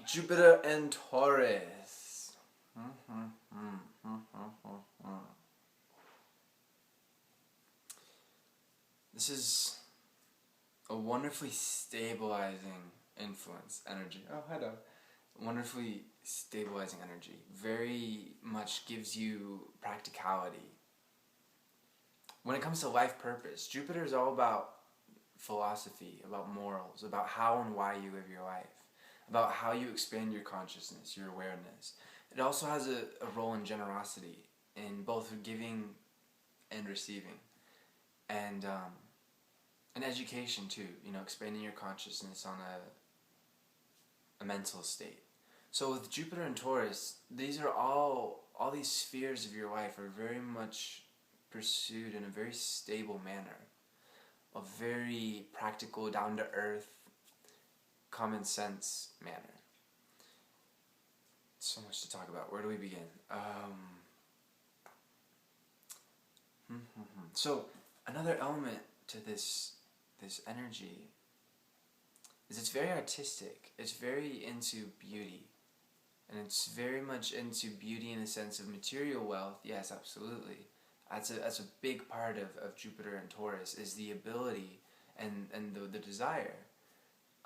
Jupiter and Taurus. This is a wonderfully stabilizing influence, energy. Oh, hi, Dog. Wonderfully stabilizing energy. Very much gives you practicality. When it comes to life purpose, Jupiter is all about philosophy, about morals, about how and why you live your life, about how you expand your consciousness, your awareness. It also has a role in generosity, in both giving and receiving, and education too. Expanding your consciousness on a mental state. So with Jupiter and Taurus, these are all these spheres of your life are very much pursued in a very stable manner, a very practical, down to earth, common sense manner. So much to talk about. Where do we begin? So another element to this energy is it's very artistic. It's very into beauty. And it's very much into beauty in the sense of material wealth. Yes, absolutely. That's a big part of Jupiter and Taurus, is the ability and the desire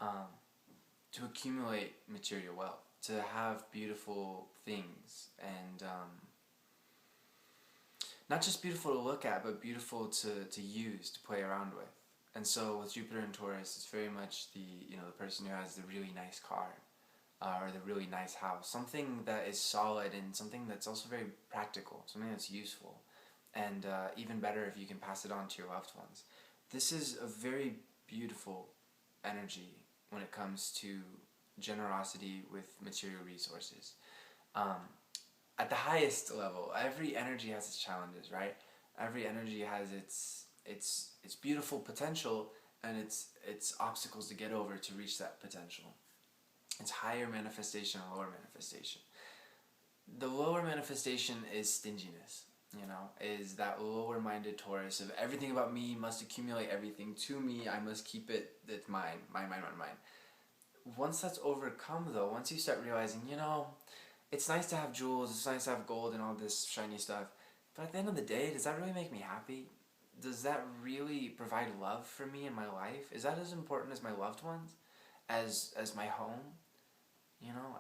to accumulate material wealth, to have beautiful things, and not just beautiful to look at, but beautiful to use, to play around with. And so with Jupiter and Taurus, it's very much the person who has the really nice car, or the really nice house, something that is solid and something that's also very practical, something that's useful, and even better if you can pass it on to your loved ones. This is a very beautiful energy when it comes to generosity with material resources. At the highest level, every energy has its challenges, right? Every energy has its beautiful potential and its obstacles to get over to reach that potential. It's higher manifestation and lower manifestation. The lower manifestation is stinginess, is that lower-minded Taurus of everything about me must accumulate everything to me, I must keep it, it's mine. Once that's overcome though, once you start realizing, it's nice to have jewels, it's nice to have gold and all this shiny stuff, but at the end of the day, does that really make me happy? Does that really provide love for me in my life? Is that as important as my loved ones? As my home?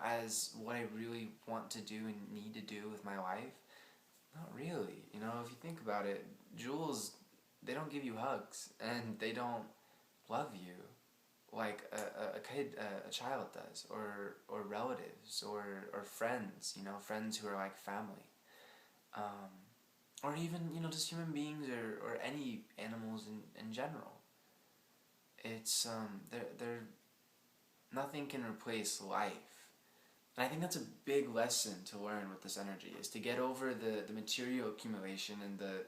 As what I really want to do and need to do with my life? Not really. If you think about it, jewels, they don't give you hugs, and they don't love you like a child does, or relatives, or friends, friends who are like family. Or even, just human beings, or any animals in general. It's, they're nothing can replace life. And I think that's a big lesson to learn with this energy, is to get over the material accumulation and the,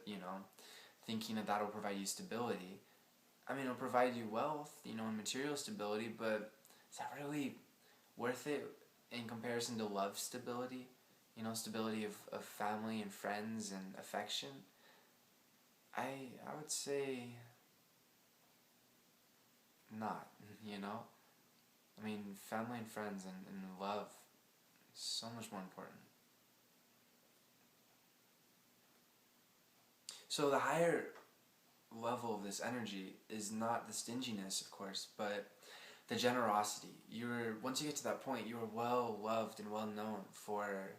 thinking that that'll provide you stability. I mean, it'll provide you wealth, and material stability, but is that really worth it in comparison to love stability? Stability of family and friends and affection? I would say not, I mean, family and friends and love is so much more important. So the higher level of this energy is not the stinginess, of course, but the generosity. Once you get to that point, you are well loved and well known for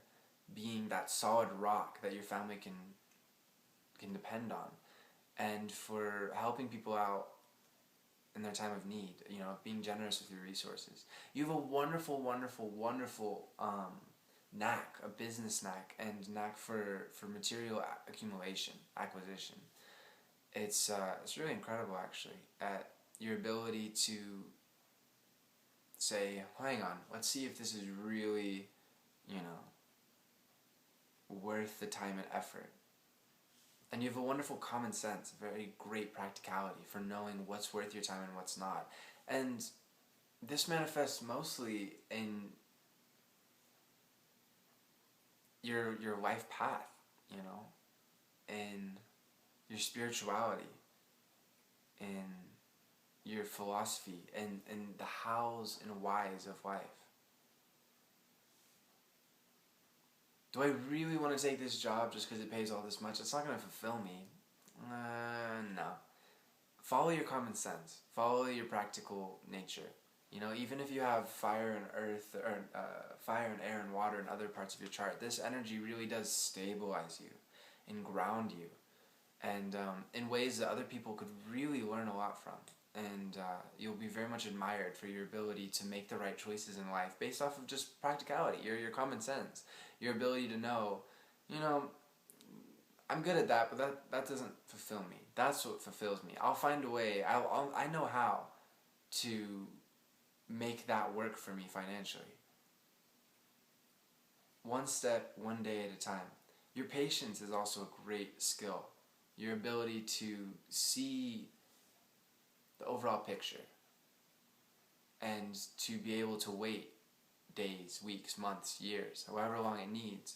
being that solid rock that your family can depend on, and for helping people out in their time of need, being generous with your resources. You have a wonderful, wonderful, wonderful knack, a business knack, and knack for material accumulation, acquisition. It's really incredible, actually, at your ability to say, hang on, let's see if this is really, worth the time and effort. And you have a wonderful common sense, very great practicality for knowing what's worth your time and what's not. And this manifests mostly in your life path, in your spirituality, in your philosophy, and the hows and whys of life. Do I really want to take this job just because it pays all this much? It's not going to fulfill me. No. Follow your common sense. Follow your practical nature. You know, even if you have fire and earth, or fire and air and water in other parts of your chart, this energy really does stabilize you and ground you, and in ways that other people could really learn a lot from. And you'll be very much admired for your ability to make the right choices in life based off of just practicality, your common sense, your ability to know, you know, I'm good at that, but that doesn't fulfill me. That's what fulfills me. I'll find a way. I know how to make that work for me financially. One step, one day at a time. Your patience is also a great skill. Your ability to see the overall picture and to be able to wait days, weeks, months, years, however long it needs.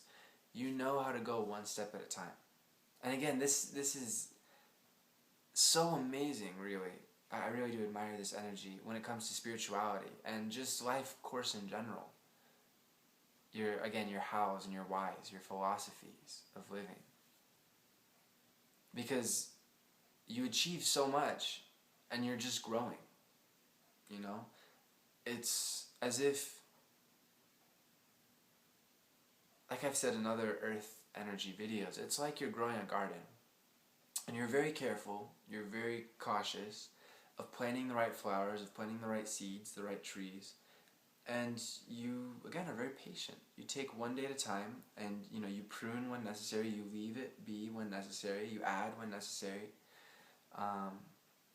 You know how to go one step at a time. And again, this is so amazing, really. I really do admire this energy when it comes to spirituality and just life course in general. Your hows and your whys, your philosophies of living. Because you achieve so much and you're just growing, you know? It's as if, like I've said in other earth energy videos, it's like you're growing a garden. And you're very careful, you're very cautious of planting the right flowers, of planting the right seeds, the right trees. And you, again, are very patient. You take one day at a time, and you know, you prune when necessary, you leave it be when necessary, you add when necessary.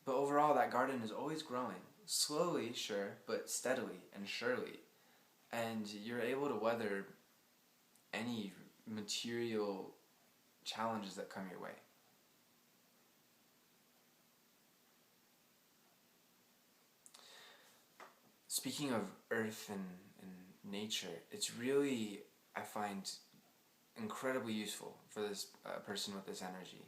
But overall, that garden is always growing. Slowly, sure, but steadily and surely. And you're able to weather any material challenges that come your way. Speaking of earth and nature, it's really, I find, incredibly useful for this person with this energy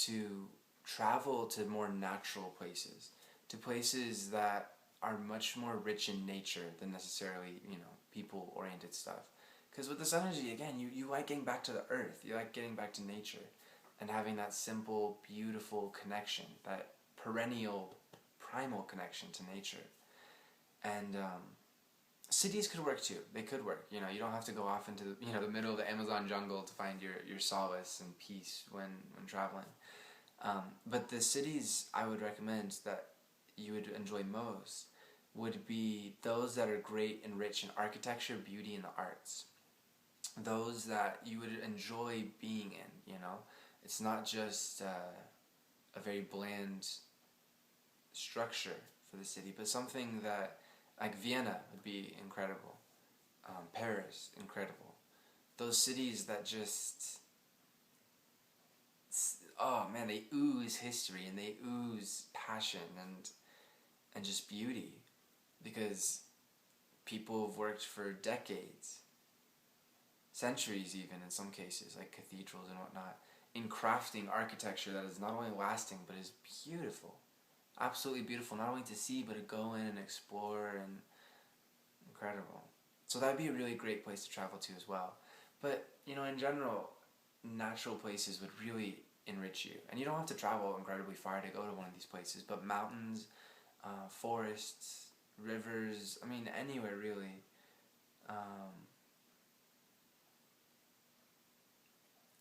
to travel to more natural places, to places that are much more rich in nature than necessarily, you know, people-oriented stuff. Because with this energy, again, you like getting back to the earth, you like getting back to nature, and having that simple, beautiful connection, that perennial, primal connection to nature. And cities could work too. They could work. You know, you don't have to go off into the middle of the Amazon jungle to find your solace and peace when traveling. But the cities I would recommend that you would enjoy most would be those that are great and rich in architecture, beauty, and the arts. Those that you would enjoy being in. You know, it's not just a very bland structure for the city, but something that, like Vienna would be incredible, Paris, incredible. Those cities that just, oh man, they ooze history and they ooze passion and just beauty, because people have worked for decades, centuries even in some cases, like cathedrals and whatnot, in crafting architecture that is not only lasting but is beautiful. Absolutely beautiful, not only to see, but to go in and explore, and incredible. So that'd be a really great place to travel to as well. But, you know, in general, natural places would really enrich you. And you don't have to travel incredibly far to go to one of these places, but mountains, forests, rivers, I mean, anywhere really.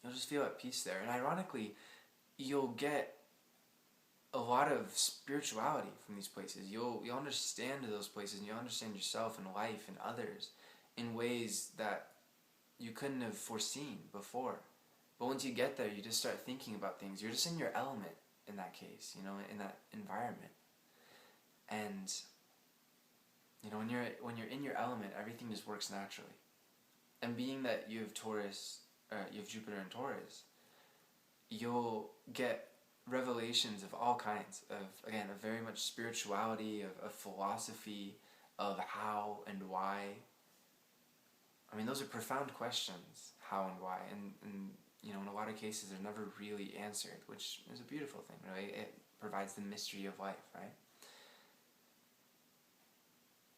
You'll just feel at peace there. And ironically, you'll get a lot of spirituality from these places. You'll understand those places, and you'll understand yourself and life and others in ways that you couldn't have foreseen before. But once you get there, you just start thinking about things. You're just in your element in that case, you know, in that environment. And you know, when you're in your element, everything just works naturally. And being that you have Jupiter in Taurus, you'll get revelations of all kinds of, again, of very much spirituality, of philosophy, of how and why. I mean, those are profound questions, how and why, and you know, in a lot of cases they're never really answered, which is a beautiful thing, right? It provides the mystery of life, right?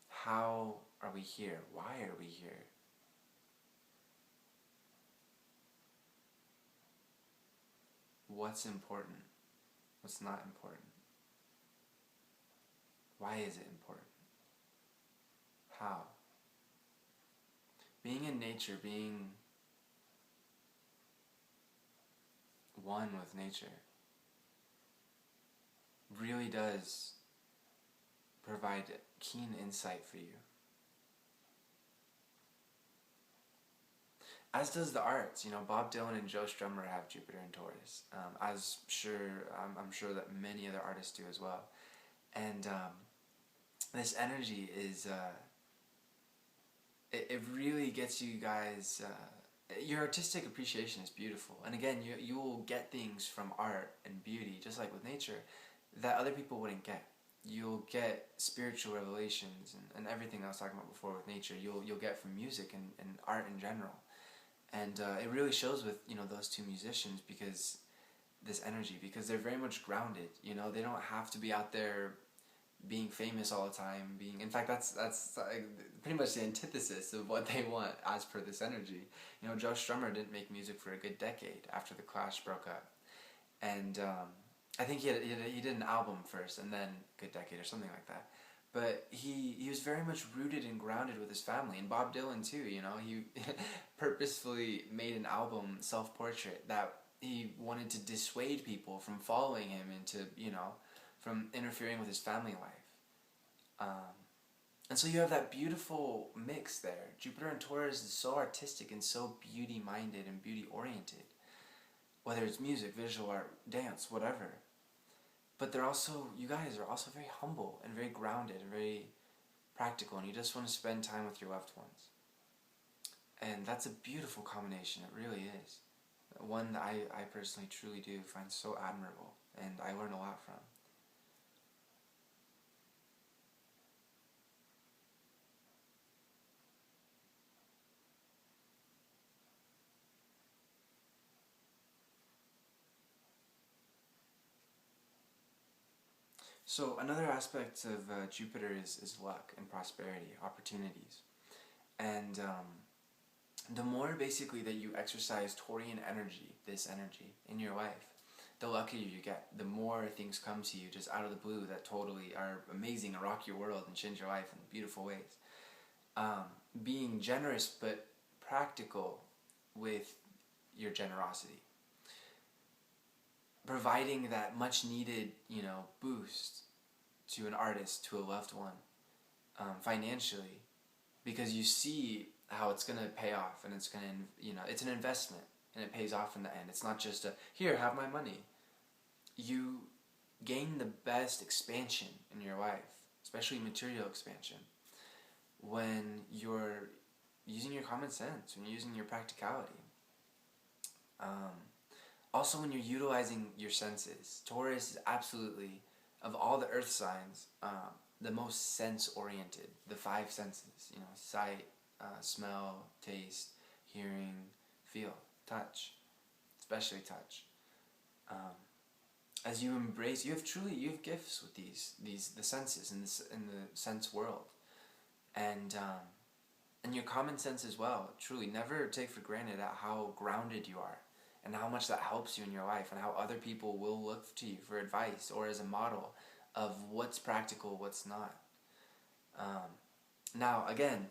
How are we here? Why are we here? what's important, what's not important. Why is it important? How? Being in nature, being one with nature, really does provide keen insight for you. As does the arts. You know, Bob Dylan and Joe Strummer have Jupiter in Taurus. I'm sure that many other artists do as well. And this energy is, it really gets you guys, your artistic appreciation is beautiful. And again, you will get things from art and beauty, just like with nature, that other people wouldn't get. You'll get spiritual revelations and everything I was talking about before with nature, you'll get from music and art in general. And it really shows with, you know, those two musicians, because this energy, because they're very much grounded. You know, they don't have to be out there being famous all the time. In fact, that's pretty much the antithesis of what they want as per this energy. You know, Joe Strummer didn't make music for a good decade after the Clash broke up, and I think he did an album first and then good decade or something like that. But he was very much rooted and grounded with his family. And Bob Dylan too, you know, he purposefully made an album, Self-Portrait, that he wanted to dissuade people from following him into, you know, from interfering with his family life. And so you have that beautiful mix there. Jupiter and Taurus is so artistic and so beauty-minded and beauty-oriented. Whether it's music, visual art, dance, whatever. But they're also, you guys are also very humble and very grounded and very practical, and you just want to spend time with your loved ones. And that's a beautiful combination, it really is. One that I personally truly do find so admirable, and I learn a lot from. So another aspect of Jupiter is luck and prosperity, opportunities. And the more basically that you exercise Taurian energy, this energy, in your life, the luckier you get. The more things come to you just out of the blue that totally are amazing and rock your world and change your life in beautiful ways. Being generous but practical with your generosity. Providing that much needed, you know, boost to an artist, to a loved one, financially, because you see how it's going to pay off, and it's going to, you know, it's an investment, and it pays off in the end. It's not just a, here, have my money. You gain the best expansion in your life, especially material expansion, when you're using your common sense, when you're using your practicality. Also, when you're utilizing your senses. Taurus is absolutely, of all the earth signs, the most sense-oriented. The five senses, you know, sight, smell, taste, hearing, feel, touch, especially touch. As you embrace, you have gifts with the senses in the sense world, and your common sense as well. Truly, never take for granted at how grounded you are, and how much that helps you in your life, and how other people will look to you for advice or as a model of what's practical, what's not. Now, again,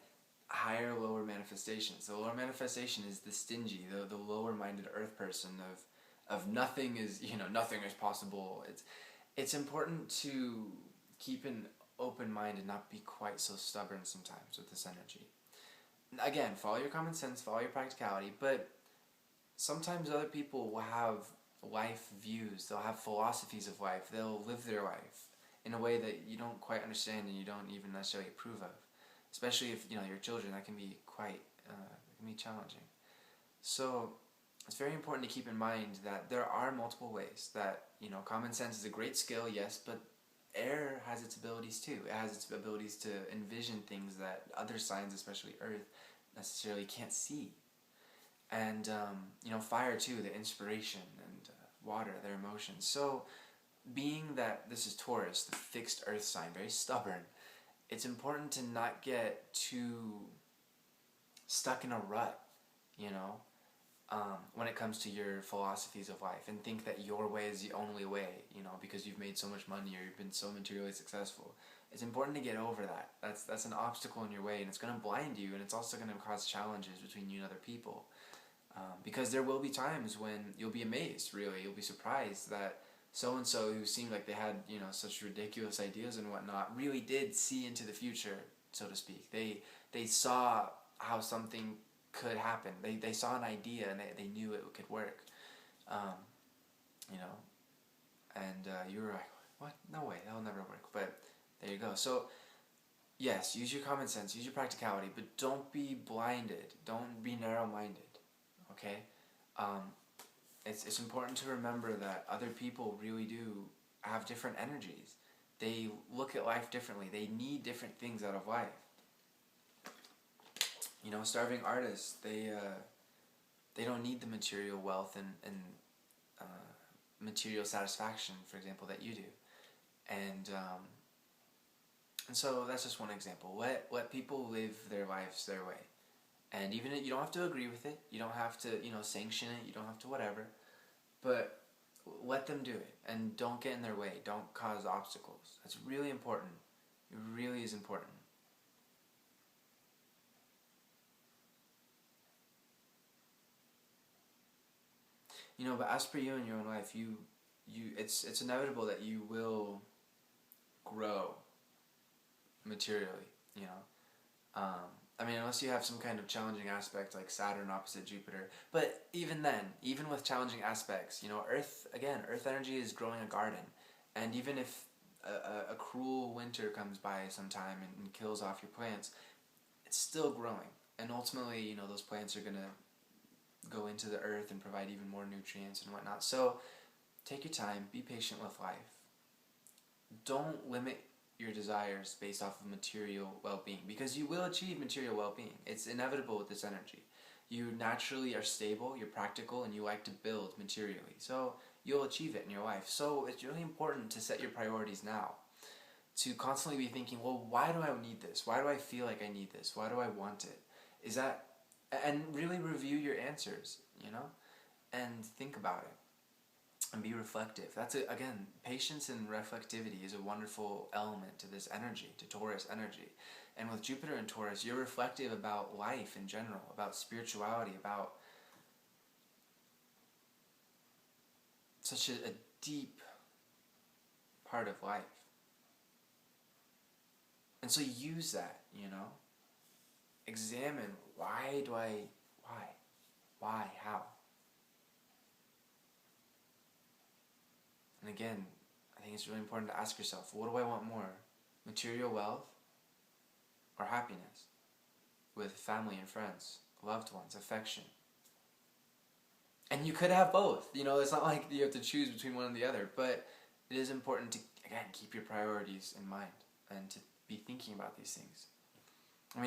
higher, lower manifestations. The lower manifestation is the stingy, the lower-minded earth person of nothing is, you know, nothing is possible. It's important to keep an open mind and not be quite so stubborn sometimes with this energy. Again, follow your common sense, follow your practicality, but sometimes other people will have life views, they'll have philosophies of life, they'll live their life in a way that you don't quite understand and you don't even necessarily approve of. Especially if, you know, your children, that can be quite, it can be challenging. So it's very important to keep in mind that there are multiple ways that, you know, common sense is a great skill, yes, but air has its abilities too. It has its abilities to envision things that other signs, especially earth, necessarily can't see. And, you know, fire too, the inspiration, and water, their emotions. So, being that this is Taurus, the fixed earth sign, very stubborn, it's important to not get too stuck in a rut, you know? when it comes to your philosophies of life, and think that your way is the only way, because you've made so much money or you've been so materially successful. It's important to get over that. That's an obstacle in your way, and it's going to blind you, and it's also going to cause challenges between you and other people. Because there will be times when you'll be amazed, really. You'll be surprised that so-and-so who seemed like they had, such ridiculous ideas and whatnot, really did see into the future, so to speak. They saw how something could happen. They saw an idea and they knew it could work. Um, and you were like, what? No way, that'll never work. But there you go. So, yes, use your common sense, use your practicality, but don't be blinded. Don't be narrow-minded. Okay? It's important to remember that other people really do have different energies. They look at life differently. They need different things out of life. Starving artists, they don't need the material wealth and material satisfaction, for example, that you do. And so that's just one example. Let people live their lives their way. And even if you don't have to agree with it, you don't have to, sanction it, you don't have to whatever, but let them do it, and don't get in their way. Don't cause obstacles. That's really important. It really is important. But as per you in your own life, it's inevitable that you will grow materially, unless you have some kind of challenging aspect like Saturn opposite Jupiter. But even then, even with challenging aspects, Earth energy is growing a garden. And even if a cruel winter comes by sometime and kills off your plants, it's still growing. And ultimately, those plants are going to go into the earth and provide even more nutrients and whatnot. So take your time, be patient with life. Don't limit your desires based off of material well-being, because you will achieve material well-being. It's inevitable with this energy. You naturally are stable, you're practical, and you like to build materially. So you'll achieve it in your life. So it's really important to set your priorities now. To constantly be thinking, well, why do I need this? Why do I feel like I need this? Why do I want it? And really review your answers, and think about it. And be reflective. That's it. Again, patience and reflectivity is a wonderful element to this energy, to Taurus energy. And with Jupiter in Taurus, you're reflective about life in general, about spirituality, about such a deep part of life. And so use that, Examine, why, how? And again, I think it's really important to ask yourself, what do I want more? Material wealth or happiness with family and friends, loved ones, affection? And you could have both. It's not like you have to choose between one and the other, but it is important to, again, keep your priorities in mind and to be thinking about these things.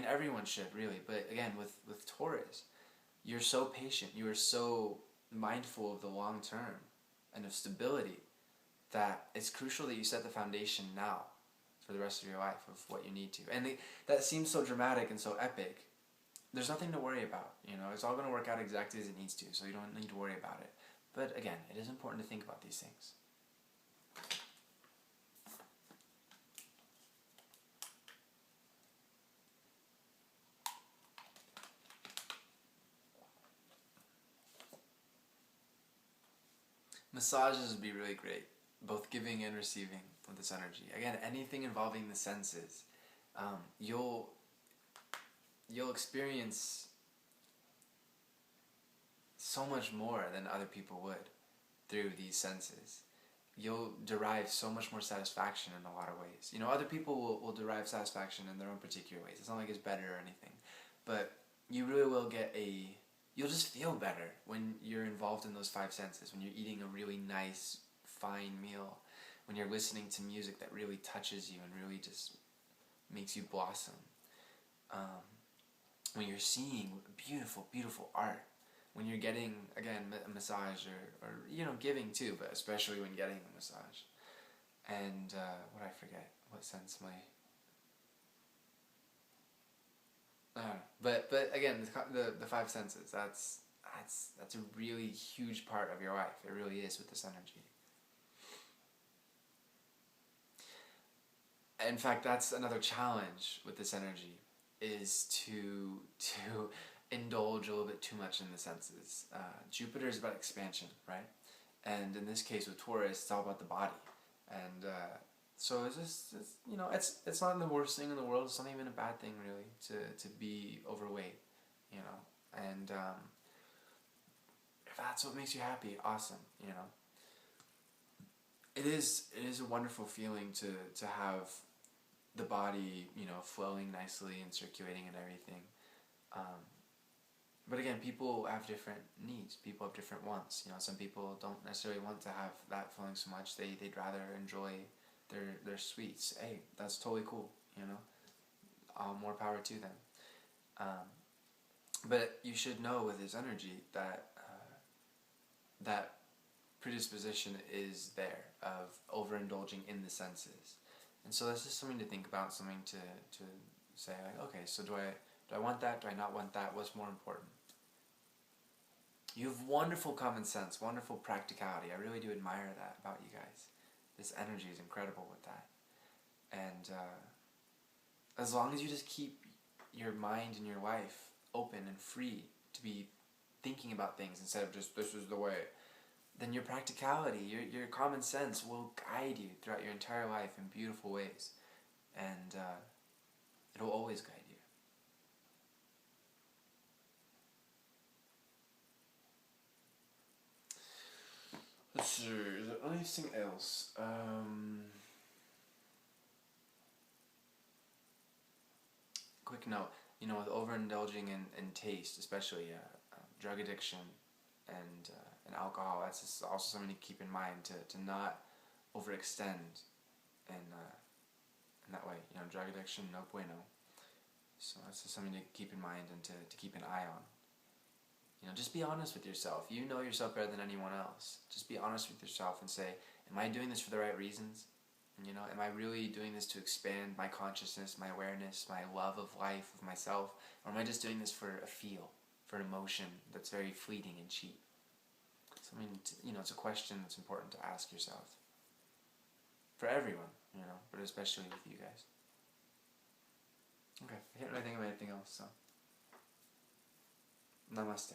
Everyone should, really, but again, with Taurus, you're so patient, you are so mindful of the long term and of stability, that it's crucial that you set the foundation now for the rest of your life of what you need to. And that seems so dramatic and so epic. There's nothing to worry about, It's all going to work out exactly as it needs to, so you don't need to worry about it. But again, it is important to think about these things. Massages would be really great, both giving and receiving with this energy. Again, anything involving the senses, you'll experience so much more than other people would through these senses. You'll derive so much more satisfaction in a lot of ways. Other people will derive satisfaction in their own particular ways. It's not like it's better or anything, but you really will you'll just feel better when you're involved in those five senses, when you're eating a really nice, fine meal, when you're listening to music that really touches you and really just makes you blossom, when you're seeing beautiful, beautiful art, when you're getting, again, a massage or giving too, but especially when getting a massage. And what I forget, what sense am I? I don't know. But again, the five senses, that's that's a really huge part of your life. It really is with this energy. In fact, that's another challenge with this energy, is to indulge a little bit too much in the senses. Jupiter is about expansion, right? And in this case with Taurus, it's all about the body. And so it's not the worst thing in the world. It's not even a bad thing really to be overweight, you know. And if that's what makes you happy, awesome, you know. It is a wonderful feeling to have the body, you know, flowing nicely and circulating and everything. But again, people have different needs. People have different wants. You know, some people don't necessarily want to have that flowing so much. They'd rather enjoy their sweets. Hey, that's totally cool. You know, more power to them. But you should know with his energy that that predisposition is there of overindulging in the senses. And so that's just something to think about, something to say, like, okay, so do I want that? Do I not want that? What's more important? You have wonderful common sense, wonderful practicality. I really do admire that about you guys. This energy is incredible with that. And as long as you just keep your mind and your life open and free to be thinking about things instead of just, this is the way, then your practicality, your common sense will guide you throughout your entire life in beautiful ways. And it'll always guide you. Let's see, is there anything else? Quick note, you know, with overindulging in taste, especially drug addiction and alcohol, that's just also something to keep in mind, to not overextend in that way. You know, drug addiction, no bueno. So that's just something to keep in mind and to keep an eye on. You know, just be honest with yourself. You know yourself better than anyone else. Just be honest with yourself and say, am I doing this for the right reasons? You know, am I really doing this to expand my consciousness, my awareness, my love of life, of myself? Or am I just doing this for a feel, for an emotion that's very fleeting and cheap? So, I mean, you know, it's a question that's important to ask yourself. For everyone, you know, but especially with you guys. Okay, I can't really think of anything else, so. Namaste.